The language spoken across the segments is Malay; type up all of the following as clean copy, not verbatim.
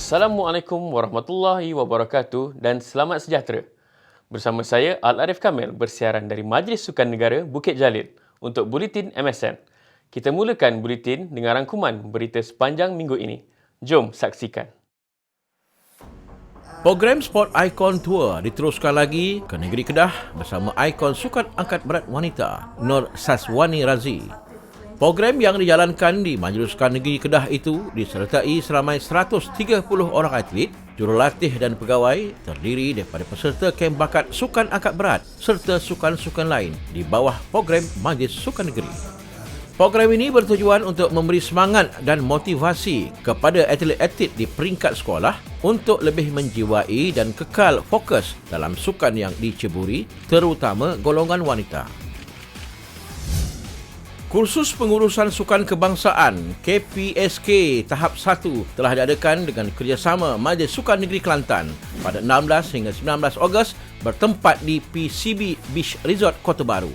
Assalamualaikum warahmatullahi wabarakatuh dan selamat sejahtera. Bersama saya Al-Arif Kamil bersiaran dari Majlis Sukan Negara Bukit Jalil untuk Buletin MSN. Kita mulakan buletin dengan rangkuman berita sepanjang minggu ini. Jom saksikan. Program Sport Icon Tour diteruskan lagi ke negeri Kedah bersama ikon sukan angkat berat wanita Nur Saswani Razi. Program yang dijalankan di Majlis Sukan Negeri Kedah itu disertai seramai 130 orang atlet, jurulatih dan pegawai terdiri daripada peserta kem bakat sukan angkat berat serta sukan-sukan lain di bawah program Majlis Sukan Negeri. Program ini bertujuan untuk memberi semangat dan motivasi kepada atlet-atlet di peringkat sekolah untuk lebih menjiwai dan kekal fokus dalam sukan yang diceburi, terutama golongan wanita. Kursus Pengurusan Sukan Kebangsaan KPSK Tahap 1 telah diadakan dengan kerjasama Majlis Sukan Negeri Kelantan pada 16 hingga 19 Ogos bertempat di PCB Beach Resort Kota Baru.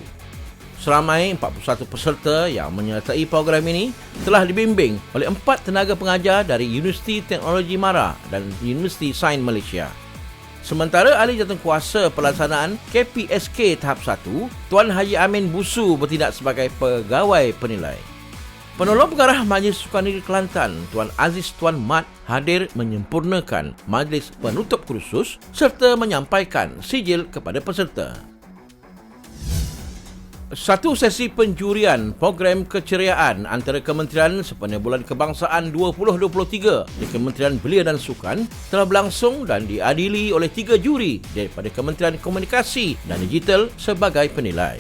Seramai 41 peserta yang menyertai program ini telah dibimbing oleh 4 tenaga pengajar dari Universiti Teknologi Mara dan Universiti Sains Malaysia. Sementara ahli jawatankuasa pelaksanaan KPSK Tahap 1, Tuan Haji Amin Busu bertindak sebagai pegawai penilai. Penolong Pengarah Majlis Sukan Negeri Kelantan, Tuan Aziz Tuan Mat, hadir menyempurnakan majlis penutup kursus serta menyampaikan sijil kepada peserta. Satu sesi penjurian program keceriaan antara Kementerian sepanjang bulan Kebangsaan 2023 di Kementerian Belia dan Sukan telah berlangsung dan diadili oleh 3 juri daripada Kementerian Komunikasi dan Digital sebagai penilai.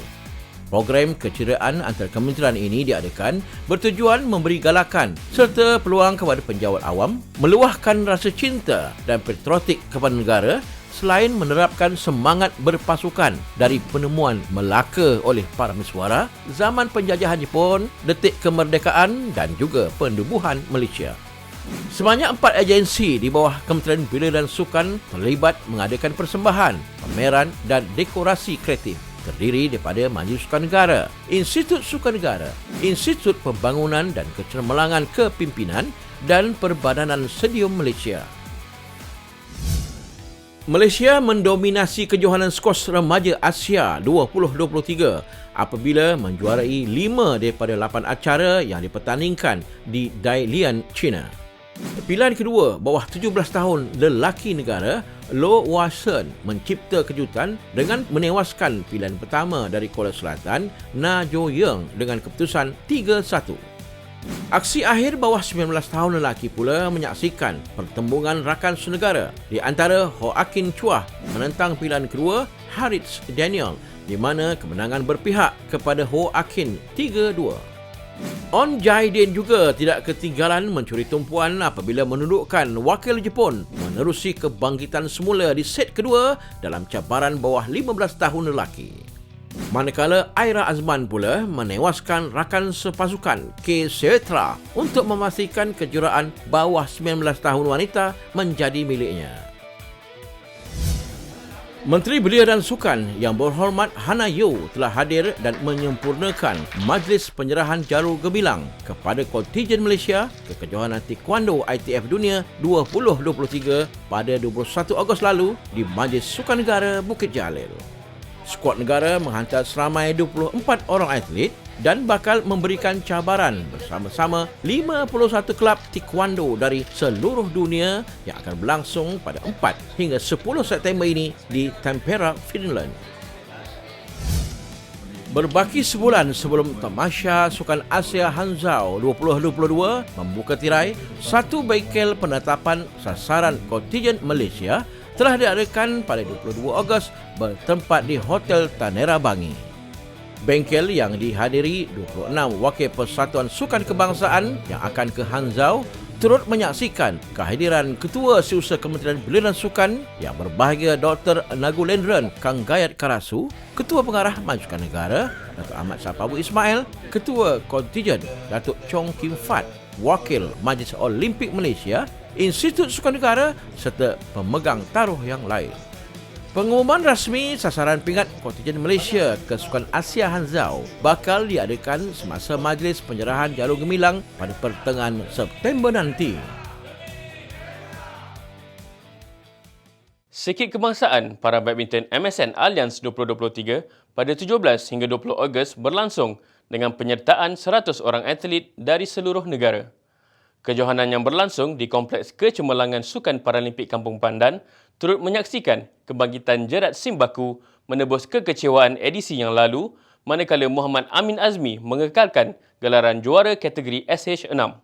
Program keceriaan antara kementerian ini diadakan bertujuan memberi galakan serta peluang kepada penjawat awam meluahkan rasa cinta dan patriotik kepada negara selain menerapkan semangat berpasukan dari penemuan Melaka oleh para mesuara, zaman penjajahan Jepun, detik kemerdekaan dan juga pendubuhan Malaysia. Sebanyak 4 agensi di bawah Kementerian Belia dan Sukan terlibat mengadakan persembahan, pameran dan dekorasi kreatif terdiri daripada Majlis Sukan Negara, Institut Sukan Negara, Institut Pembangunan dan Kecemerlangan Kepimpinan dan Perbadanan Stadium Malaysia. Malaysia mendominasi kejohanan skos remaja Asia 2023 apabila menjuarai 5 daripada 8 acara yang dipertandingkan di Dalian, China. Pilihan kedua bawah 17 tahun lelaki negara Lo Wasen mencipta kejutan dengan menewaskan pilihan pertama dari Korea Selatan Na Jo Young dengan keputusan 3-1. Aksi akhir bawah 19 tahun lelaki pula menyaksikan pertembungan rakan senegara di antara Ho Akin Chua menentang pilihan kedua Harith Daniel di mana kemenangan berpihak kepada Ho Akin 3-2. On Jae-din juga tidak ketinggalan mencuri tumpuan apabila menundukkan wakil Jepun menerusi kebangkitan semula di set kedua dalam cabaran bawah 15 tahun lelaki. Manakala Aira Azman pula menewaskan rakan sepasukan K. Setra untuk memastikan kejuaraan bawah 19 tahun wanita menjadi miliknya. Menteri Belia dan Sukan Yang Berhormat Hana Yeoh telah hadir dan menyempurnakan Majlis Penyerahan Jarum Gemilang kepada kontingen Malaysia ke kejohanan Taekwondo ITF Dunia 2023 pada 21 Ogos lalu di Majlis Sukan Negara Bukit Jalil. Skuad negara menghantar seramai 24 orang atlet dan bakal memberikan cabaran bersama-sama 51 kelab taekwondo dari seluruh dunia yang akan berlangsung pada 4 hingga 10 September ini di Tampere, Finland. Berbaki sebulan sebelum Tamasya Sukan Asia Hangzhou 2022 membuka tirai, satu bengkel penetapan sasaran kontingen Malaysia telah diadakan pada 22 Ogos bertempat di Hotel Tanera Bangi. Bengkel yang dihadiri 26 wakil Persatuan Sukan Kebangsaan yang akan ke Hangzhou turut menyaksikan kehadiran Ketua Setiausaha Kementerian Belia dan Sukan yang berbahagia Dr. Nagulendran Kang Gayat Karasu, Ketua Pengarah Majlis Sukan Negara Datuk Ahmad Sapabu Ismail, Ketua Kontingen Datuk Chong Kim Fat, Wakil Majlis Olimpik Malaysia, Institut Sukan Negara serta pemegang taruh yang lain. Pengumuman rasmi sasaran pingat kontingen Malaysia ke Sukan Asia Hangzhou bakal diadakan semasa Majlis Penyerahan Jarum Gemilang pada pertengahan September nanti. Sikit Kebangsaan para badminton MSN Alliance 2023 pada 17 hingga 20 Ogos berlangsung dengan penyertaan 100 orang atlet dari seluruh negara. Kejohanan yang berlangsung di Kompleks Kecemerlangan Sukan Paralimpik Kampung Pandan turut menyaksikan kebangkitan Jerat SIM baku menebus kekecewaan edisi yang lalu manakala Muhammad Amin Azmi mengekalkan gelaran juara kategori SH6.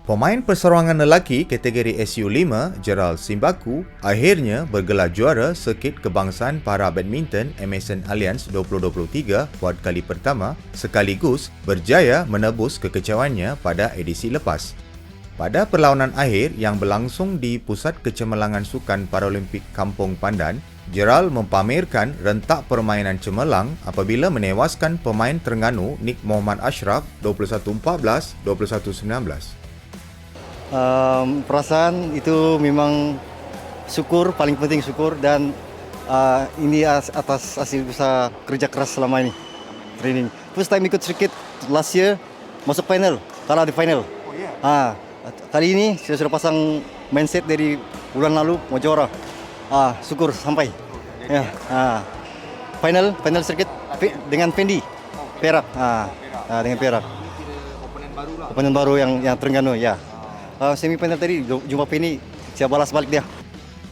Pemain perseorangan lelaki kategori SU5, Gerald Simbaku, akhirnya bergelar juara Sirkit Kebangsaan Para Badminton MSN Alliance 2023 buat kali pertama sekaligus berjaya menebus kekecewaannya pada edisi lepas. Pada perlawanan akhir yang berlangsung di Pusat Kecemerlangan Sukan Paralimpik Kampung Pandan, Gerald mempamerkan rentak permainan cemerlang apabila menewaskan pemain Terengganu Nik Muhammad Ashraf 21-14, 21-19. Perasaan itu memang syukur, paling penting syukur, dan ini atas hasil usaha kerja keras selama ini training. First time ikut sirkuit last year masuk final, kalah di final. Kali ini saya sudah pasang mindset dari bulan lalu mau juara. Syukur sampai. Final sirkuit dengan Fendi Perak. Dengan Perak. Oponen baru yang Terengganu ya. Semifinal tadi jumpa Penny, saya balas balik dia.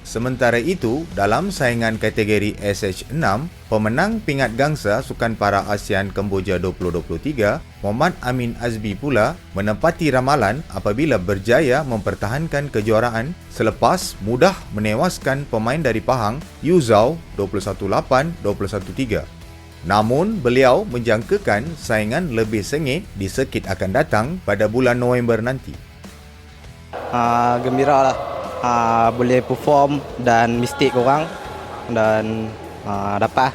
Sementara itu, dalam saingan kategori SH6, pemenang pingat gangsa Sukan Para ASEAN Kemboja 2023, Muhammad Amin Azmi pula menepati ramalan apabila berjaya mempertahankan kejuaraan selepas mudah menewaskan pemain dari Pahang, Yu Zhao 21-8, 21-3. Namun, beliau menjangkakan saingan lebih sengit di sirkuit akan datang pada bulan November nanti. Gembira lah, boleh perform dan mistake korang dan dapat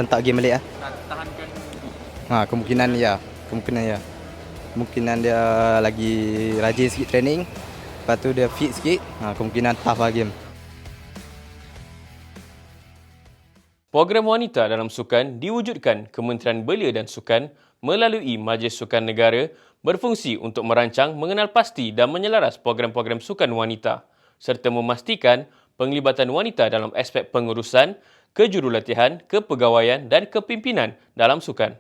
rentak game balik lah. Kemungkinan ya. Kemungkinan dia lagi rajin sikit training, lepas tu dia fit sikit, kemungkinan tough lah game. Program wanita dalam sukan diwujudkan Kementerian Belia dan Sukan melalui Majlis Sukan Negara berfungsi untuk merancang, mengenal pasti dan menyelaras program-program sukan wanita serta memastikan penglibatan wanita dalam aspek pengurusan, kejurulatihan, kepegawaian dan kepimpinan dalam sukan.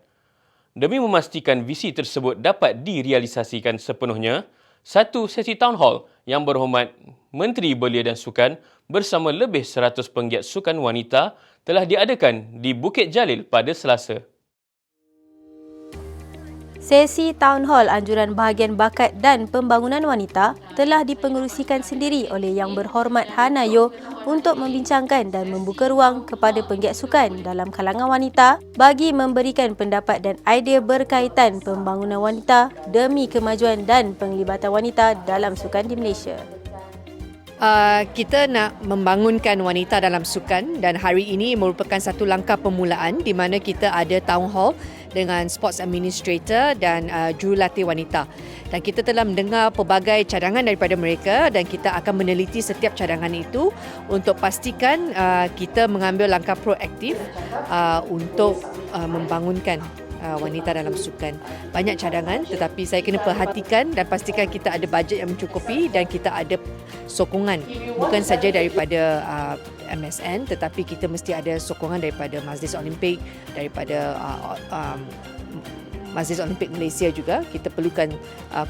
Demi memastikan visi tersebut dapat direalisasikan sepenuhnya, satu sesi town hall yang berhormat Menteri Belia dan Sukan bersama lebih 100 penggiat sukan wanita telah diadakan di Bukit Jalil pada Selasa. Sesi Town Hall Anjuran Bahagian Bakat dan Pembangunan Wanita telah dipengerusikan sendiri oleh Yang Berhormat Hanayo untuk membincangkan dan membuka ruang kepada penggiat sukan dalam kalangan wanita bagi memberikan pendapat dan idea berkaitan pembangunan wanita demi kemajuan dan penglibatan wanita dalam sukan di Malaysia. Kita nak membangunkan wanita dalam sukan dan hari ini merupakan satu langkah permulaan di mana kita ada town hall dengan sports administrator dan jurulatih wanita. Dan kita telah mendengar pelbagai cadangan daripada mereka dan kita akan meneliti setiap cadangan itu untuk pastikan kita mengambil langkah proaktif untuk membangunkan wanita dalam sukan. Banyak cadangan tetapi saya kena perhatikan dan pastikan kita ada bajet yang mencukupi dan kita ada sokongan bukan saja daripada MSN tetapi kita mesti ada sokongan daripada Majlis Olimpik, daripada Majlis Olimpik Malaysia juga. Kita perlukan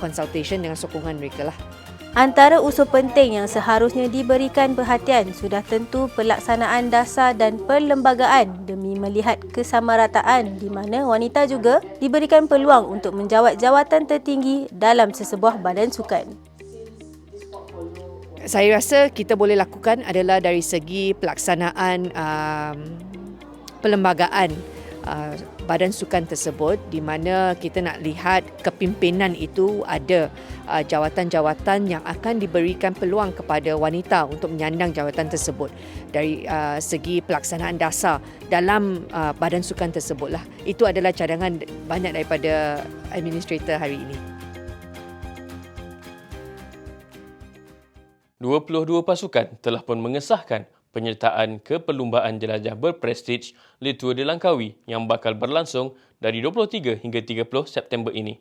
consultation dengan sokongan mereka lah. Antara unsur penting yang seharusnya diberikan perhatian sudah tentu pelaksanaan dasar dan perlembagaan demi melihat kesamarataan di mana wanita juga diberikan peluang untuk menjawat jawatan tertinggi dalam sesebuah badan sukan. Saya rasa kita boleh lakukan adalah dari segi pelaksanaan perlembagaan badan sukan tersebut di mana kita nak lihat kepimpinan itu ada jawatan-jawatan yang akan diberikan peluang kepada wanita untuk menyandang jawatan tersebut dari segi pelaksanaan dasar dalam badan sukan tersebutlah. Itu adalah cadangan banyak daripada administrator hari ini. 22 pasukan telah pun mengesahkan penyertaan ke perlumbaan jelajah berprestij Le Tour de Langkawi yang bakal berlangsung dari 23 hingga 30 September ini.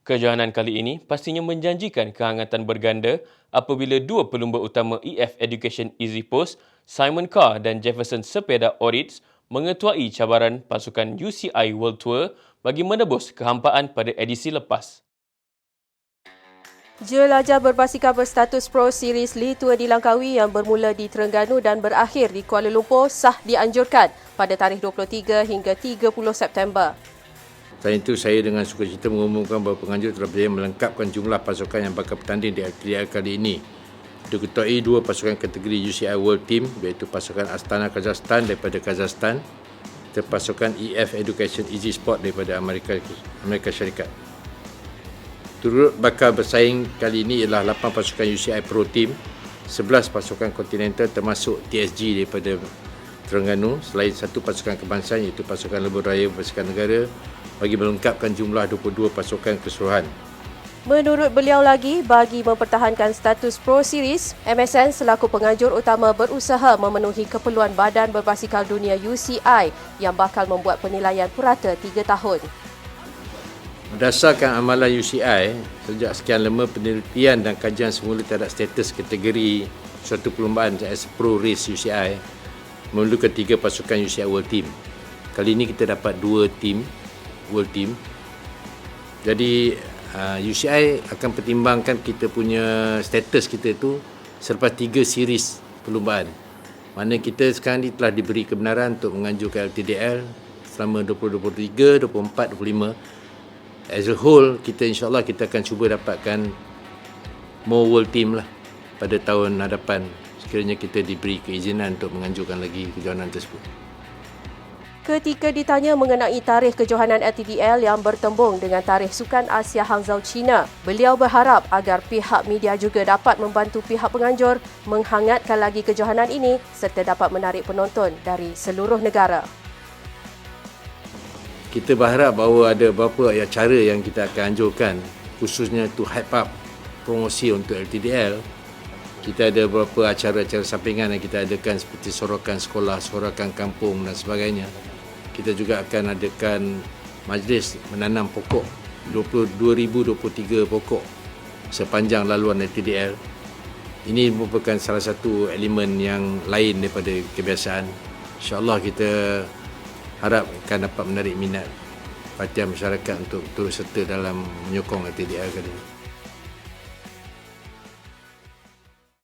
Kejohanan kali ini pastinya menjanjikan kehangatan berganda apabila dua pelumba utama EF Education Easy Post, Simon Carr dan Jefferson Sepeda Oritz mengetuai cabaran pasukan UCI World Tour bagi menebus kehampaan pada edisi lepas. Jelajah berbasikal berstatus Pro Series Li Tour di Langkawi yang bermula di Terengganu dan berakhir di Kuala Lumpur sah dianjurkan pada tarikh 23 hingga 30 September. Selain itu, saya dengan sukacita mengumumkan bahawa penganjur telah berjaya melengkapkan jumlah pasukan yang bakal bertanding di LTDL kali ini. Diketuai dua pasukan kategori UCI World Team, iaitu pasukan Astana Kazakhstan daripada Kazakhstan dan pasukan EF Education Easy Sport daripada Amerika Syarikat. Turut bakal bersaing kali ini ialah 8 pasukan UCI Pro Team, 11 pasukan kontinental termasuk TSG daripada Terengganu, selain satu pasukan kebangsaan iaitu pasukan Lebuh Raya Berbasikal Negara, bagi melengkapkan jumlah 22 pasukan keseluruhan. Menurut beliau lagi, bagi mempertahankan status Pro Series, MSN selaku penganjur utama berusaha memenuhi keperluan Badan Berbasikal Dunia UCI yang bakal membuat penilaian purata 3 tahun. Berdasarkan amalan UCI, sejak sekian lama penelitian dan kajian semula terhadap status kategori suatu perlombaan as Pro Race UCI memerlukan 3 pasukan UCI World Team. Kali ini kita dapat 2 tim World Team. Jadi UCI akan pertimbangkan kita punya status kita itu selepas 3 series perlombaan. Mana kita sekarang ni telah diberi kebenaran untuk menganjurkan LTDL selama 2023, 24, 25. As a whole, kita insyaAllah kita akan cuba dapatkan more World Team lah pada tahun hadapan sekiranya kita diberi keizinan untuk menganjurkan lagi kejohanan tersebut. Ketika ditanya mengenai tarikh kejohanan LTDL yang bertembung dengan tarikh Sukan Asia Hangzhou China, beliau berharap agar pihak media juga dapat membantu pihak penganjur menghangatkan lagi kejohanan ini serta dapat menarik penonton dari seluruh negara. Kita berharap bahawa ada beberapa acara yang kita akan anjurkan, khususnya to hype up promosi untuk LTDL. Kita ada beberapa acara-acara sampingan yang kita adakan seperti sorokan sekolah, sorokan kampung dan sebagainya. Kita juga akan adakan majlis menanam pokok 2023 pokok sepanjang laluan LTDL. Ini merupakan salah satu elemen yang lain daripada kebiasaan. InsyaAllah kita harap akan dapat menarik minat perhatian masyarakat untuk turut serta dalam menyokong LTDL kali ini.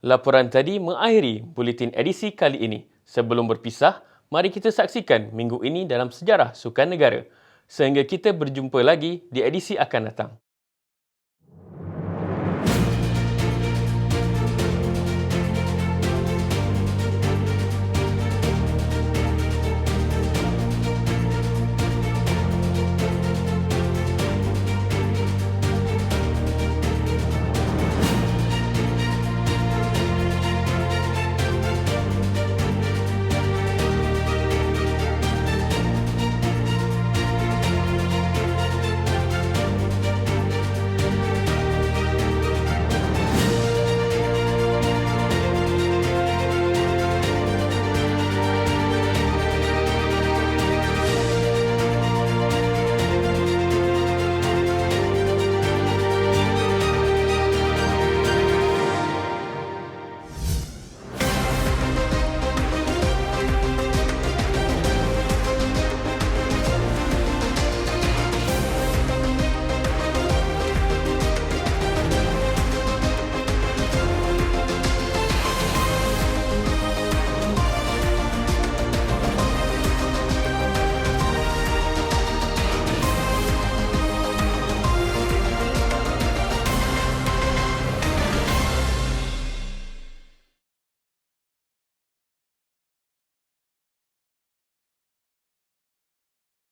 Laporan tadi mengakhiri buletin edisi kali ini. Sebelum berpisah, mari kita saksikan minggu ini dalam sejarah sukan negara. Sehingga kita berjumpa lagi di edisi akan datang.